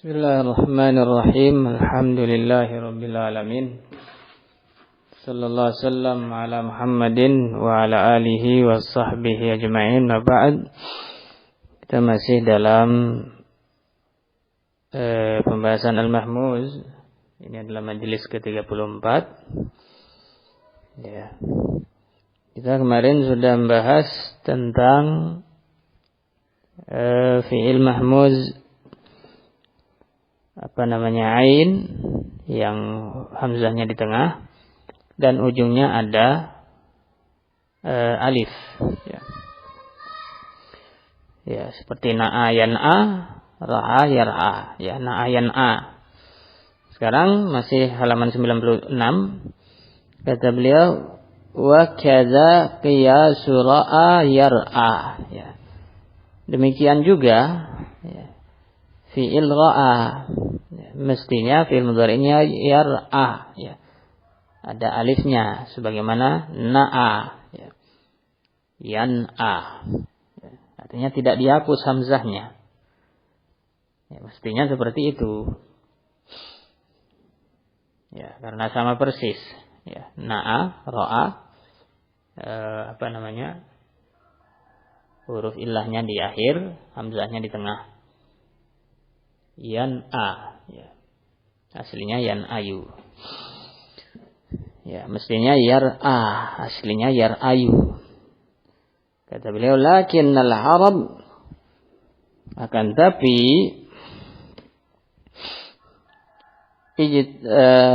Bismillahirrahmanirrahim. Alhamdulillahirabbil alamin. Sallallahu alaihi wasallam ala Muhammadin wa ala alihi wa sahbihi ajma'in. Ma ba'd. Kita masih dalam pembahasan Al-Mahmuz. Ini adalah majelis ke-34. Ya. Kita kemarin sudah membahas tentang fi'il mahmuz, ain yang hamzahnya di tengah dan ujungnya ada alif. Ya, seperti na'a yan'a, ra'a yar'a. Ya, na'a yan'a. Sekarang masih halaman 96. Kata beliau, wa kadza qiyasu ra'a yar'a. Ya. Demikian juga ya, fi'il ra'a, mestinya fi'il mudhari'nya yar'a, ya. Ada alifnya sebagaimana na'a, ya. Yan'a, ya. Artinya tidak dihapus hamzahnya. Ya, mestinya seperti itu. Ya, karena sama persis. Ya, na'a, ra'a, huruf illahnya di akhir, hamzahnya di tengah. Yan'a, ya. Aslinya yan'ayu. Ya, mestinya yar'a, aslinya yar'ayu. Kata beliau, lakinnal Arab, akan tapi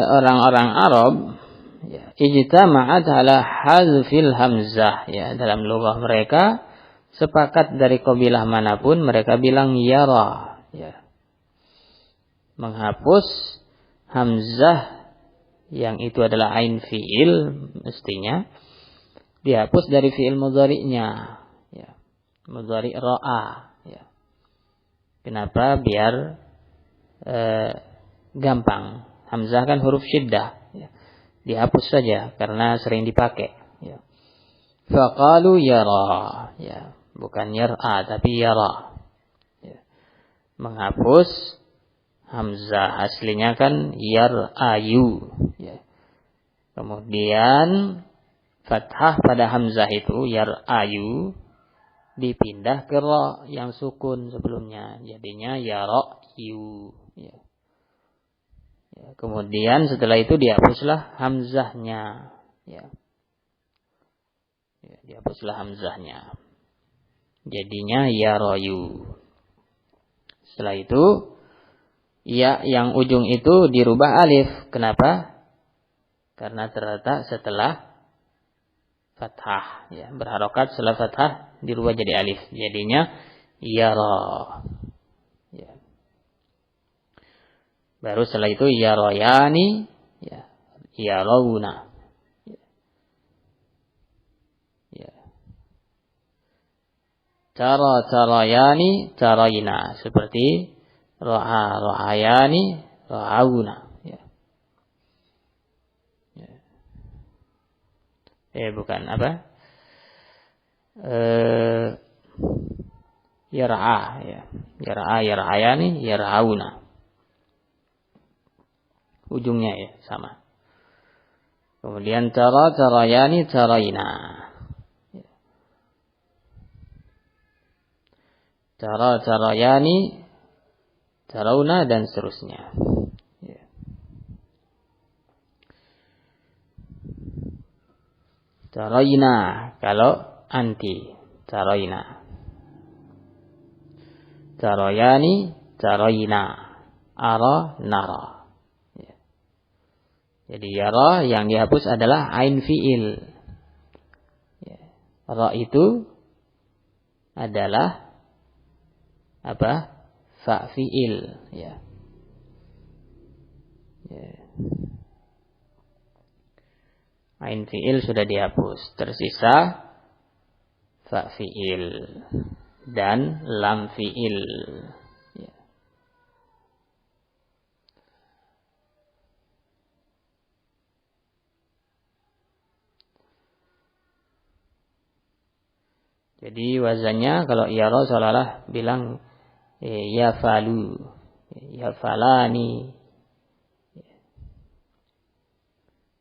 orang-orang Arab ya, ijtama'at ala hazfil hamzah, ya, dalam lughah mereka sepakat dari qabilah manapun mereka bilang yara, ya, menghapus hamzah yang itu adalah ain fi'il, mestinya dihapus dari fi'il mudhari'nya, ya, mudhari' ra'a, ya. Kenapa? Biar gampang. Hamzah kan huruf syiddah, ya. Dihapus saja karena sering dipakai, ya. Faqalu yara, ya, bukan yar'a tapi yara, ya. Menghapus hamzah, aslinya kan yar'ayu, ya. Kemudian fathah pada hamzah itu yar'ayu dipindah ke ra yang sukun sebelumnya, jadinya yara'yu, ya. Ya, kemudian setelah itu dihapuslah hamzahnya, ya. Ya, dihapuslah hamzahnya, jadinya yarayu. Setelah itu ya yang ujung itu dirubah alif. Kenapa? Karena terletak setelah fathah, ya, berharokat setelah fathah dirubah jadi alif, jadinya yara, ya. Baru setelah itu yarayani, ya, yarawuna, ya. Carayani, carayina, seperti ra'a, ra'ayani, ra'auna, ya. Ya. Bukan apa? Yar'a, ya. Yar'a, yar'ayani, yar'auna. Ujungnya ya sama. Kemudian carayani, carayina. Carayani, carauna, dan seterusnya. Ya. Carayina, kalau anti, carayina. Carayani, carayina. Ara, nara. Ya. Jadi yara yang dihapus adalah ain fi'il. Ya. Ra itu adalah apa? Fa fi'il, ya. Ya. Ain fi'il sudah dihapus, tersisa fa fi'il dan lam fi'il, ya. Jadi wazannya kalau yara seolah-olah bilang ya falu, yafalani,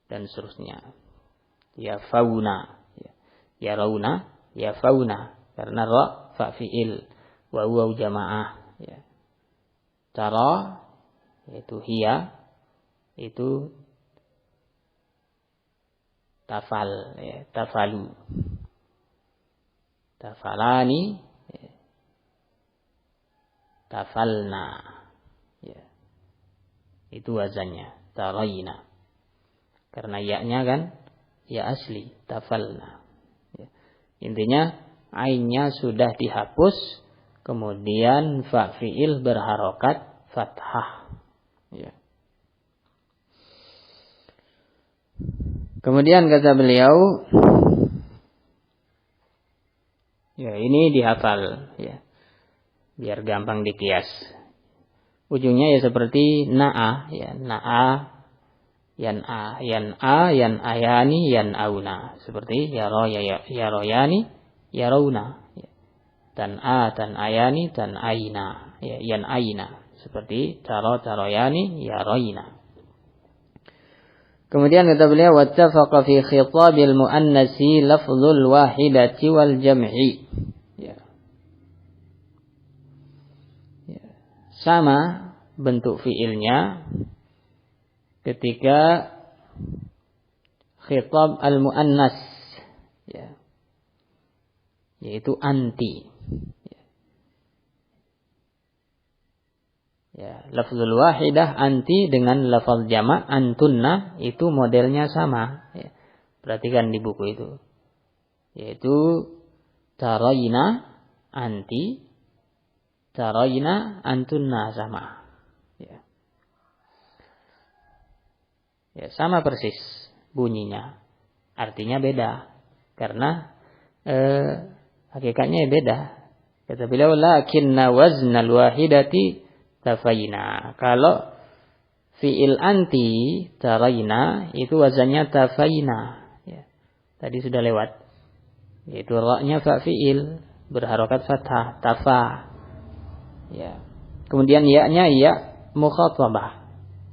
dan seterusnya. Yafauna, yarawna, yafauna, karena ra fa fi'il, wa waw jamaah. Ya. Tara yaitu hiya, itu tafal, ya, tafalu. Tafalani, ya, tafalna, ya. Itu wazannya, tarayna. Karena ya-nya kan ya asli, tafalna. Ya. Intinya ainnya sudah dihapus, kemudian fa fi'il berharokat fathah. Ya. Kemudian kata beliau, ya ini dihafal, ya, biar gampang dikias. Ujungnya ya seperti na'a, ya, na'a, yan'a, yan'a, yan'ayani, yan'auna. Seperti yaroyani, yarawna. Ya. Tan'a, tan'ayani, tan'aina, ya, yan'aina. Seperti taroyani, yaroyna. Kemudian kata beliau, wattafaqa fi khitabil muannasi lafzul wahidati wal jam'i. Ya. Ya. Sama bentuk fiilnya ketika khitab al muannas, ya, yaitu anti. Ya, lafzul wahidah anti dengan lafaz jama' antunna itu modelnya sama. Ya. Perhatikan di buku itu. Yaitu tarayna anti, tarayna antunna sama. Ya. Ya, sama persis bunyinya. Artinya beda. Karena hakikatnya beda. Kata beliau, lakinna waznal wahidati tafayna. Kalau fi'il anti tarayna itu wazannya tafayna. Ya. Tadi sudah lewat. Yaitu ra-nya fa fi'il berharokat fathah, tafa. Ya. Kemudian ya-nya ya mukhatabah.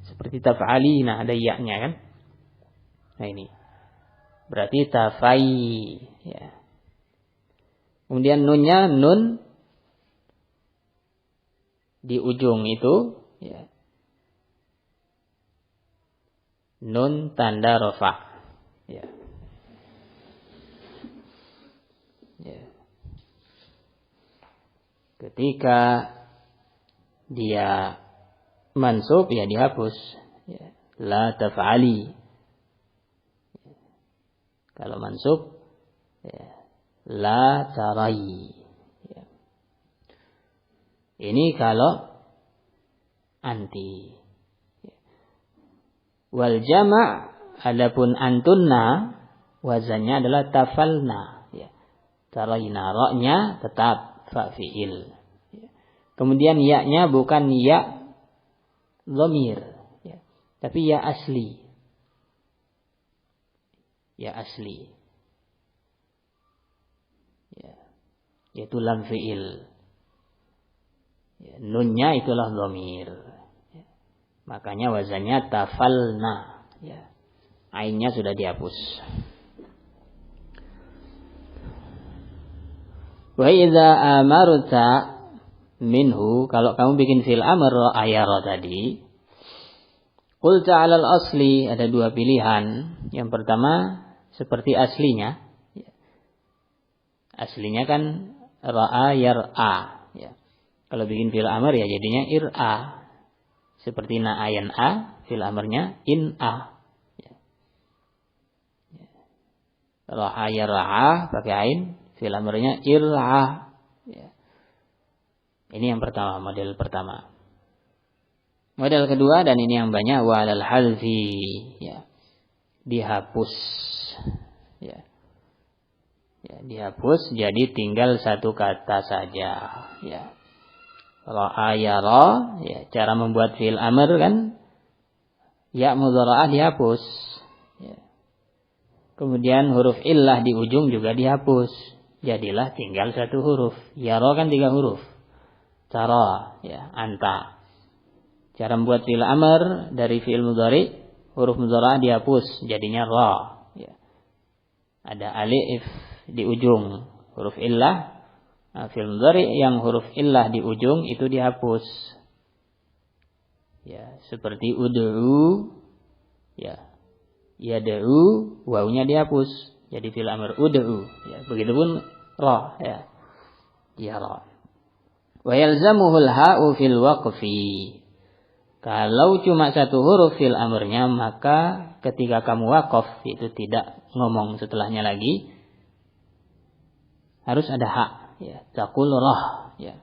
Seperti taf'alina ada ya-nya kan. Nah ini. Berarti tafai. Ya. Kemudian nunnya nun di ujung itu, ya, nun tanda rafa. Ya. Ya. Ketika dia mansub ya dihapus. Ya. La taf'ali. Ya. Kalau mansub, ya, la tarai. Ini kalau anti. Wal jama' adapun antunna wazannya adalah tafalna. Ya. Tarayna, ra-nya tetap fa fi'il. Ya. Kemudian ya-nya bukan ya dhamir, ya, tapi ya asli. Ya asli. Ya. Yaitu lam fi'il. Ya, nunnya itulah dhamir. Ya. Makanya wazannya tafalna. Ya. Ainnya sudah dihapus. Wa idza amarta minhu, kalau kamu bikin fil amr ayara tadi, qulta 'alal asli, ada dua pilihan. Yang pertama seperti aslinya. Ya. Aslinya kan ra'a yar'a. Ya. Kalau bikin fil amr ya jadinya ir'a. Seperti na'ayan a, fil amrnya in'a. Ya. Ya. Ra'a yar'a pakai ain, fil amrnya ir'a. Ya. Ini yang pertama, model pertama. Model kedua, dan ini yang banyak, wa 'alal hadfi, ya. Dihapus. Ya. Ya, dihapus jadi tinggal satu kata saja. Ya. Ra'a yara, ya, cara membuat fi'il amr kan ya mudhara'ah dihapus. Ya. Kemudian huruf illah di ujung juga dihapus. Jadilah tinggal satu huruf. Yara kan 3 huruf. Tara, ya, anta. Cara membuat fi'il amr dari fi'il mudhari, huruf mudhari dihapus jadinya ra. Ya. Ada alif di ujung huruf illah. Nah, fi'il mudhari yang huruf illah di ujung itu dihapus. Ya, seperti ud'u. Ya. Yad'u, wawunya dihapus. Jadi fi'il amr ud'u. Ya, begitupun ra, ya. Ya ra. Wa yalzamuhul ha'u fil waqfi. Kalau cuma satu huruf fil amrnya, maka ketika kamu waqaf itu tidak ngomong setelahnya lagi, harus ada hak. Ya, taqul rah. Ya.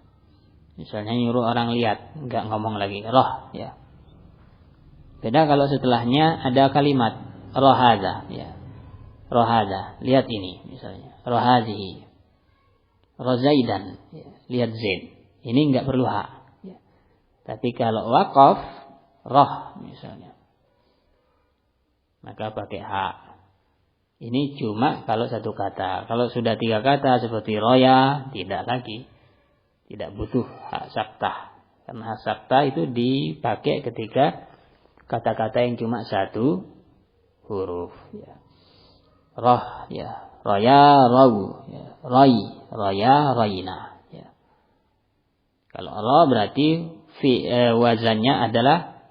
Misalnya nyuruh orang lihat, nggak ngomong lagi rah. Ya. Beda kalau setelahnya ada kalimat rohada. Ya. Rohada, lihat ini misalnya. Rohazihi. Rozaidan. Ya. Lihat Zaid. Ini nggak perlu hak. Tapi kalau waqaf roh misalnya, maka pakai hak. Ini cuma kalau satu kata. Kalau sudah 3 kata seperti roya, tidak lagi. Tidak butuh hak saktah. Karena hak saktah itu dipakai ketika kata-kata yang cuma satu huruf. Ya. Roh, ya. Roya, rawu. Ya. Roy, roya, royina. Ya. Kalau roh berarti wazannya adalah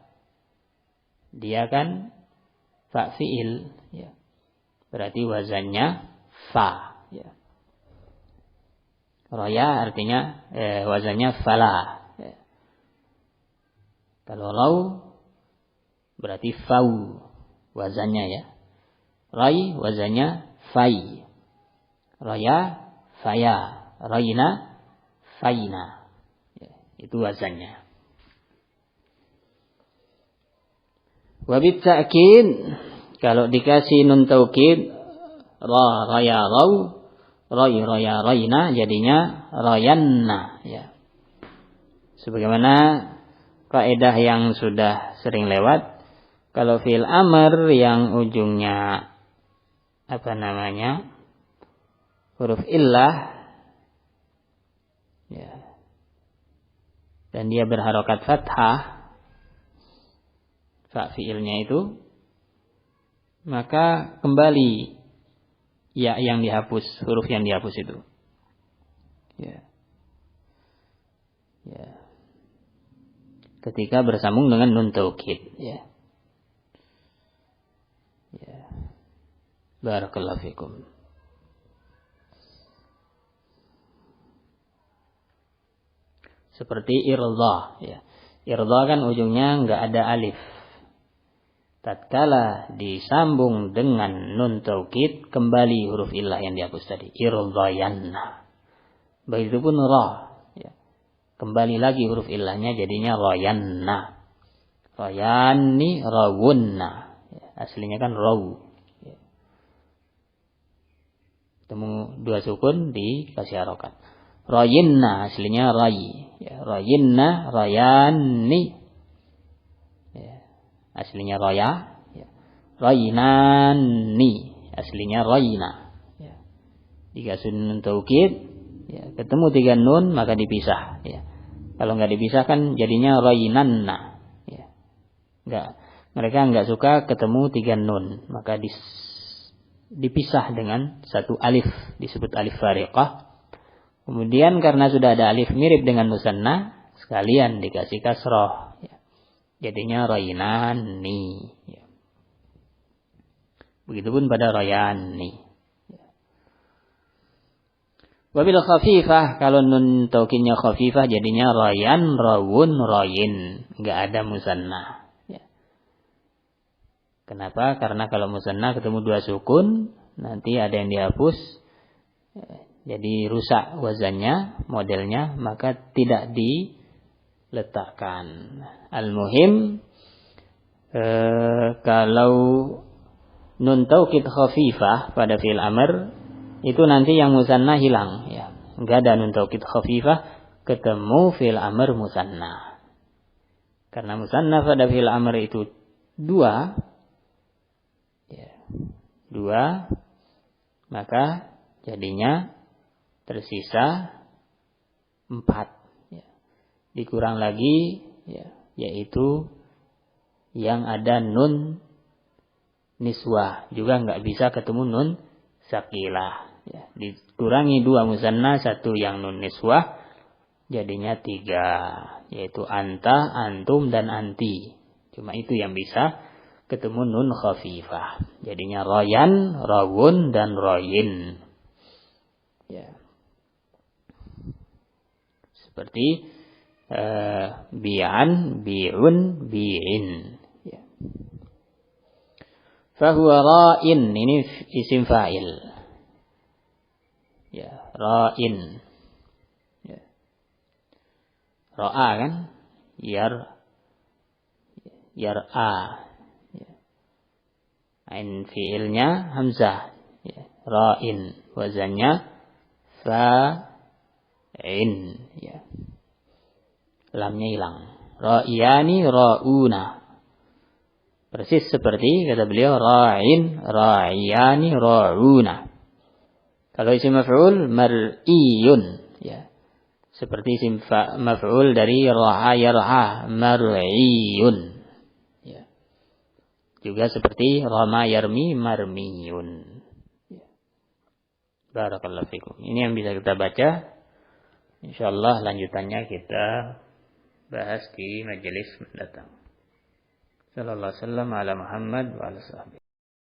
dia kan fa fi'il, ya. Berarti wazannya fa, ya. Roya artinya wazannya fala, ya. Kalau raw berarti fau wazannya, ya. Rai wazannya fai. Roya faya, roina faina, ya. Itu wazannya. Wabit ta'kid, kalau dikasih nun taukid, ra raya raw, ray raya rayna, jadinya rayanna, ya. Sebagaimana kaidah yang sudah sering lewat, kalau fi'il amr yang ujungnya huruf illah, ya, dan dia berharokat fathah, fa fi'ilnya itu, maka kembali ya yang dihapus, huruf yang dihapus itu. Ya. Ya. Ketika bersambung dengan nun taukid, ya. Ya. Barakallahu fikum. Seperti irdha, ya. Irdha kan ujungnya enggak ada alif. Tatkala disambung dengan nun taukid, kembali huruf illah yang dihapus tadi. Irdhayanna. Begitupun ra, ya. Kembali lagi huruf illahnya jadinya rayanna. Rayanni rawunna. Ya, aslinya kan raw. Ya. Temu 2 sukun dikasih harokat. Rayinna aslinya ray. Ya, rayinna rayanni. Aslinya roya, ya. Rainani, aslinya roina, ya. 3 nun taukid, ya. Ketemu 3 nun maka dipisah, ya. Kalau nggak dipisahkan jadinya rainanna, ya. Mereka nggak suka ketemu 3 nun, maka dipisah dengan 1 alif, disebut alif fariqah. Kemudian karena sudah ada alif mirip dengan musanna, sekalian dikasih kasroh, ya. Jadinya rainani, ya. Begitupun pada rayani, ya. Wabil khafifah, kalau nun taukidnya khafifah jadinya rayan, rawun, rayin, enggak ada musanna, ya. Kenapa? Karena kalau musanna ketemu 2 sukun, nanti ada yang dihapus, ya. Jadi rusak wazannya, modelnya, maka tidak diletakkan. Al-muhim, kalau nun taukid khafifah pada fi'il amr, itu nanti yang musanna hilang, ya. Enggak ada nun taukid khafifah ketemu fi'il amr musanna. Karena musanna pada fi'il amr itu 2, ya. 2, maka jadinya tersisa 4, ya. Dikurang lagi, ya, yaitu yang ada nun niswah. Juga enggak bisa ketemu nun sakilah. Ya, dikurangi 2 musanna, 1 yang nun niswah, jadinya 3, yaitu anta, antum, dan anti. Cuma itu yang bisa ketemu nun khafifah. Jadinya royan, rawun, dan royin. Ya. Seperti bi'an, bi'un, bi'in. Ya. Fahuwa ra'in, ini isim fa'il. Ya, ra'in. Ya. Ra'a kan? Yar'a. Ya. Ain fi'ilnya hamzah. Ya. Ra'in. Wazannya fa'in. Ya. Lamnya hilang. Ra'iyani ra'una. Persis seperti kata beliau ra'in, ra'iyani, ra'una. Kalau isim maf'ul mar'iyun, ya. Seperti isim maf'ul dari ra'a yar'a, mar'iyun. Ya. Juga seperti rama yarmi, marmiyun. Ya. Barakallahu fikum. Ini yang bisa kita baca. Insyaallah lanjutannya kita bahas di majelis mendatang. Sallallahu alaihi wasallam ala Muhammad wa ala sahbihi.